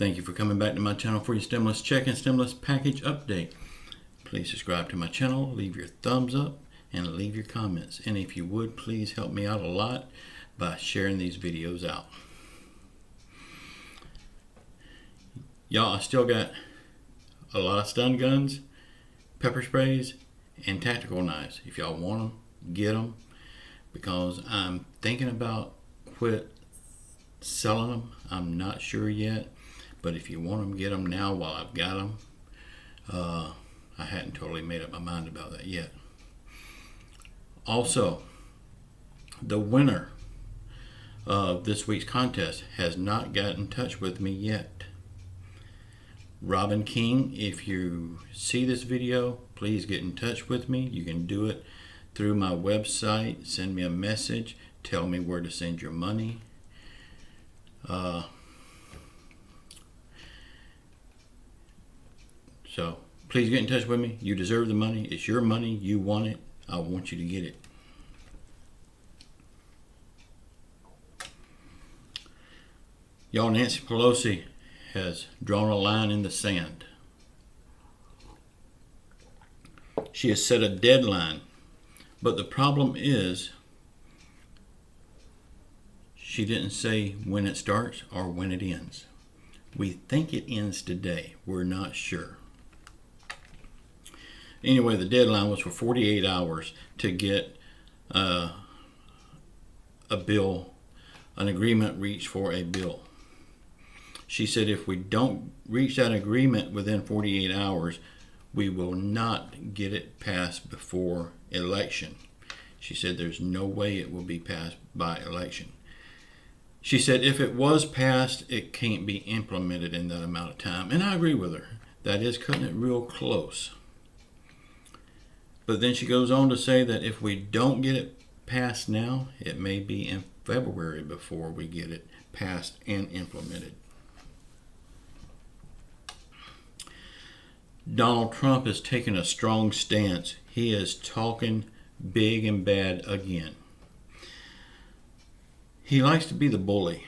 Thank you for coming back to my channel for your stimulus check and stimulus package update. Please subscribe to my channel, leave your thumbs up, and leave your comments. And if you would, please help me out a lot by sharing these videos out. Y'all, I still got a lot of stun guns, pepper sprays, and tactical knives. If y'all want them, get them, because I'm thinking about quit selling them. I'm not sure yet, but if you want them, get them now while I've got them. I hadn't totally made up my mind about that yet. Also, the winner of this week's contest has not gotten in touch with me yet. Robin King, if you see this video, please get in touch with me. You can do it through my website. Send me a message. Tell me where to send your money. So please get in touch with me. You deserve the money. It's your money. You want it. I want you to get it. Y'all, Nancy Pelosi has drawn a line in the sand. She has set a deadline, but the problem is she didn't say when it starts or when it ends. We think it ends today. We're not sure. Anyway, the deadline was for 48 hours to get a bill, an agreement reached for a bill. She said if we don't reach that agreement within 48 hours, we will not get it passed before election. She said there's no way it will be passed by election. She said if it was passed, it can't be implemented in that amount of time. And I agree with her. That is cutting it real close. But then she goes on to say that if we don't get it passed now, it may be in February before we get it passed and implemented. Donald Trump has taken a strong stance. He is talking big and bad again. He likes to be the bully.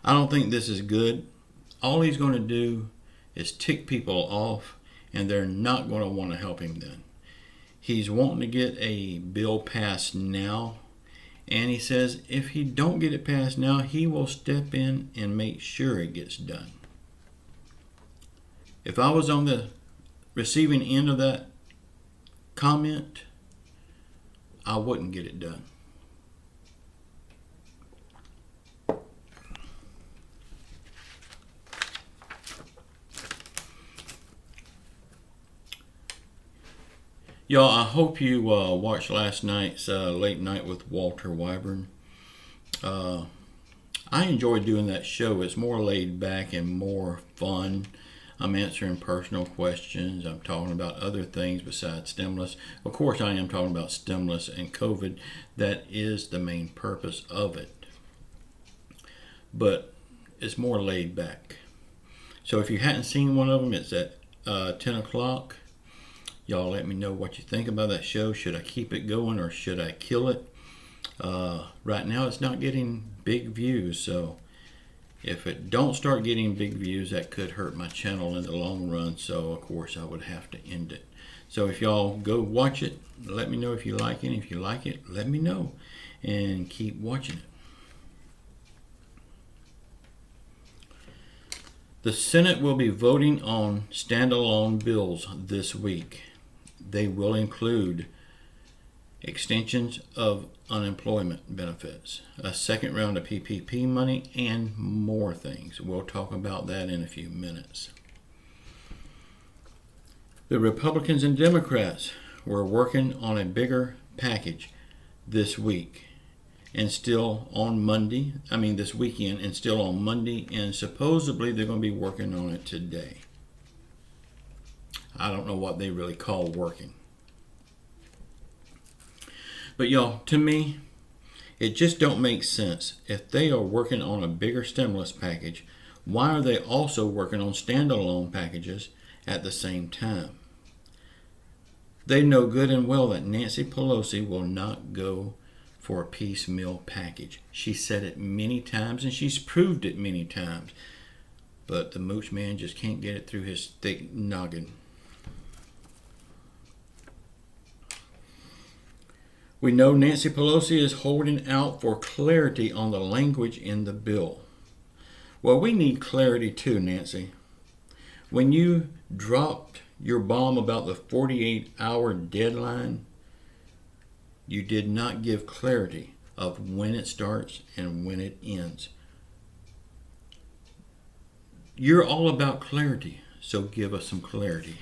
I don't think this is good. All he's going to do is tick people off, and they're not going to want to help him then. He's wanting to get a bill passed now, and he says if he don't get it passed now, he will step in and make sure it gets done. If I was on the receiving end of that comment, I wouldn't get it done. Y'all, I hope you watched last night's Late Night with Walter Weyburn. I enjoyed doing that show. It's more laid back and more fun. I'm answering personal questions. I'm talking about other things besides stimulus. Of course, I am talking about stimulus and COVID. That is the main purpose of it. But it's more laid back. So if you hadn't seen one of them, it's at 10 o'clock. Y'all let me know what you think about that show. Should I keep it going or should I kill it? Right now it's not getting big views, so if it don't start getting big views, that could hurt my channel in the long run, so of course I would have to end it. So if y'all go watch it, let me know if you like it. If you like it, let me know, and keep watching it. The Senate will be voting on standalone bills this week. They will include extensions of unemployment benefits, a second round of PPP money, and more things. We'll talk about that in a few minutes. The Republicans and Democrats were working on a bigger package this week and still on Monday, this weekend, and still on Monday, and supposedly they're going to be working on it today. I don't know what they really call working. But y'all, to me, it just don't make sense. If they are working on a bigger stimulus package, why are they also working on standalone packages at the same time? They know good and well that Nancy Pelosi will not go for a piecemeal package. She said it many times, and she's proved it many times. But the mooch man just can't get it through his thick noggin. We know Nancy Pelosi is holding out for clarity on the language in the bill. Well, we need clarity too, Nancy. When you dropped your bomb about the 48-hour deadline, you did not give clarity of when it starts and when it ends. You're all about clarity, so give us some clarity.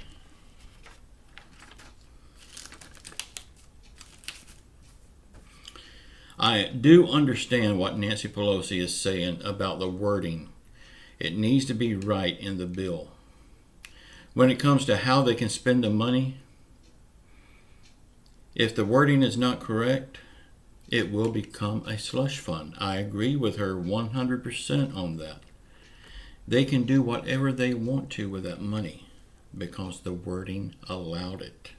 I do understand what Nancy Pelosi is saying about the wording. It needs to be right in the bill. When it comes to how they can spend the money, if the wording is not correct, it will become a slush fund. I agree with her 100% on that. They can do whatever they want to with that money because the wording allowed it.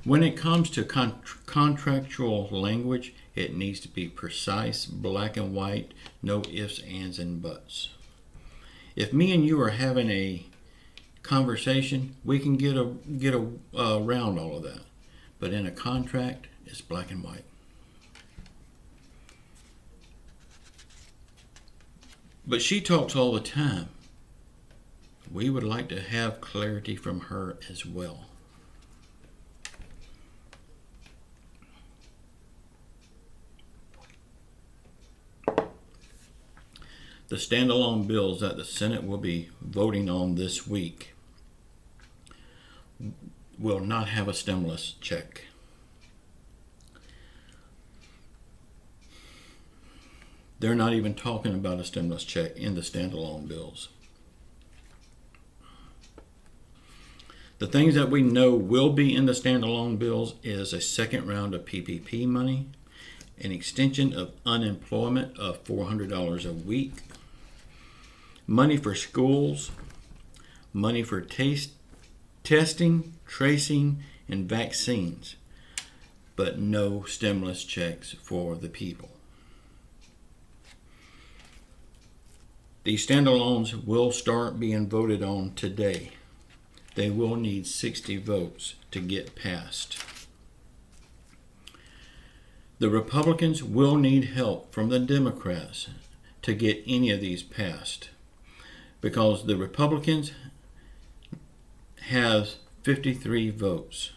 When it comes to contractual language, it needs to be precise, black and white, no ifs, ands, and buts. If me and you are having a conversation, we can get around all of that. But in a contract, it's black and white. But she talks all the time. We would like to have clarity from her as well. The standalone bills that the Senate will be voting on this week will not have a stimulus check. They're not even talking about a stimulus check in the standalone bills. The things that we know will be in the standalone bills is a second round of PPP money, an extension of unemployment of $400 a week, money for schools, money for testing, tracing, and vaccines, but no stimulus checks for the people. These standalones will start being voted on today. They will need 60 votes to get passed. The Republicans will need help from the Democrats to get any of these passed, because the Republicans have 53 votes,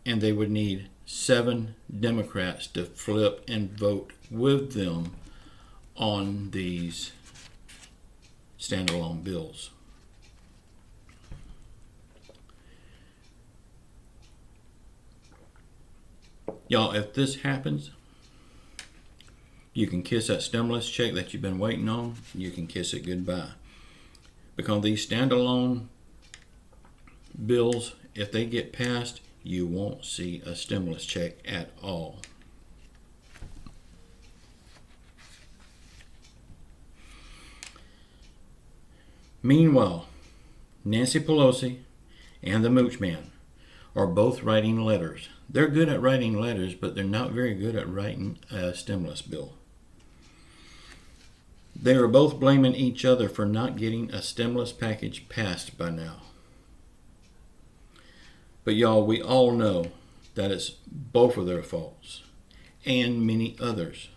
and they would need 7 Democrats to flip and vote with them on these standalone bills. Y'all, if this happens, you can kiss that stimulus check that you've been waiting on. You can kiss it goodbye. Because these standalone bills, if they get passed, you won't see a stimulus check at all. Meanwhile, Nancy Pelosi and the Mooch Man are both writing letters. They're good at writing letters, but they're not very good at writing a stimulus bill. They are both blaming each other for not getting a stimulus package passed by now. But y'all, we all know that it's both of their faults, and many others.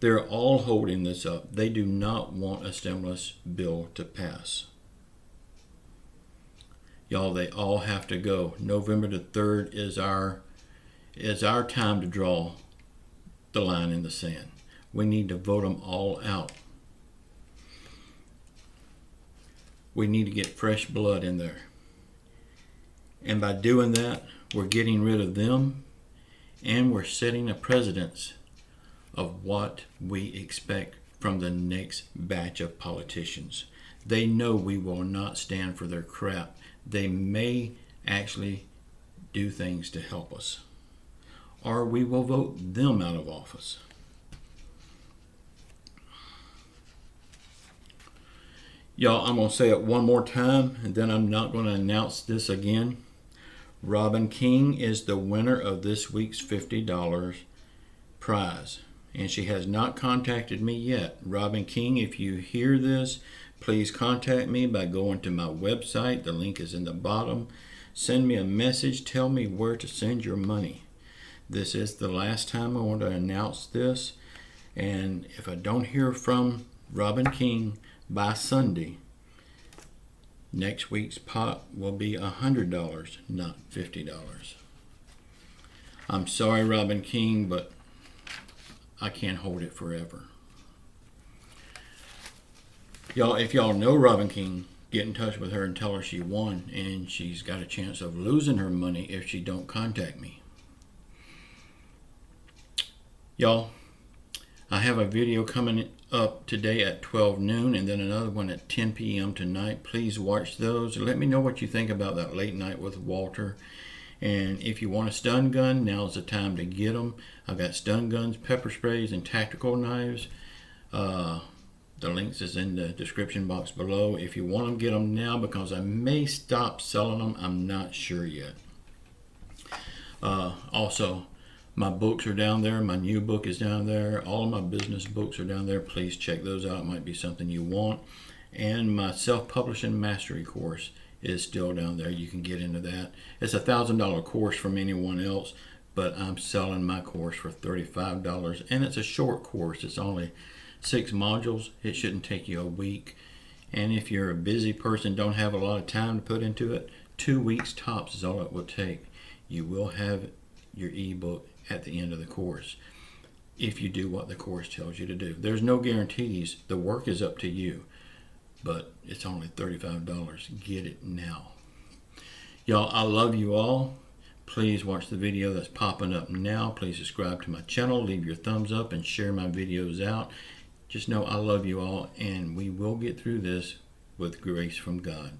They're all holding this up. They do not want a stimulus bill to pass. Y'all, they all have to go. November the 3rd is our time to draw the line in the sand. We need to vote them all out. We need to get fresh blood in there. And by doing that, we're getting rid of them, and we're setting a precedence of what we expect from the next batch of politicians. They know we will not stand for their crap. They may actually do things to help us, or we will vote them out of office. Y'all, I'm going to say it one more time, and then I'm not going to announce this again. Robin King is the winner of this week's $50 prize, and she has not contacted me yet. Robin King, if you hear this, please contact me by going to my website. The link is in the bottom. Send me a message. Tell me where to send your money. This is the last time I want to announce this, and if I don't hear from Robin King by Sunday, next week's pot will be $100, not $50. I'm sorry, Robin King, but I can't hold it forever. Y'all, if y'all know Robin King, get in touch with her and tell her she won, and she's got a chance of losing her money if she don't contact me. Y'all, I have a video coming up today at 12 noon and then another one at 10 p.m. tonight. Please watch those. Let me know what you think about that late night with Walter. And if you want a stun gun, now's the time to get them. I've got stun guns, pepper sprays, and tactical knives. The links is in the description box below. If you want them, get them now, because I may stop selling them. I'm not sure yet. Also, my books are down there. My new book is down there. All of my business books are down there. Please check those out. It might be something you want. And my self-publishing mastery course is still down there. You can get into that. It's a $1,000 course from anyone else, but I'm selling my course for $35. And it's a short course. It's only 6 modules. It shouldn't take you a week. And if you're a busy person, don't have a lot of time to put into it, 2 weeks tops is all it will take. You will have your ebook at the end of the course if you do what the course tells you to do. There's no guarantees. The work is up to you, but it's only $35. Get it now. Y'all, I love you all. Please watch the video that's popping up now. Please subscribe to my channel, leave your thumbs up, and share my videos out. Just know I love you all, and we will get through this with grace from God.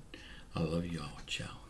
I love you all. Ciao.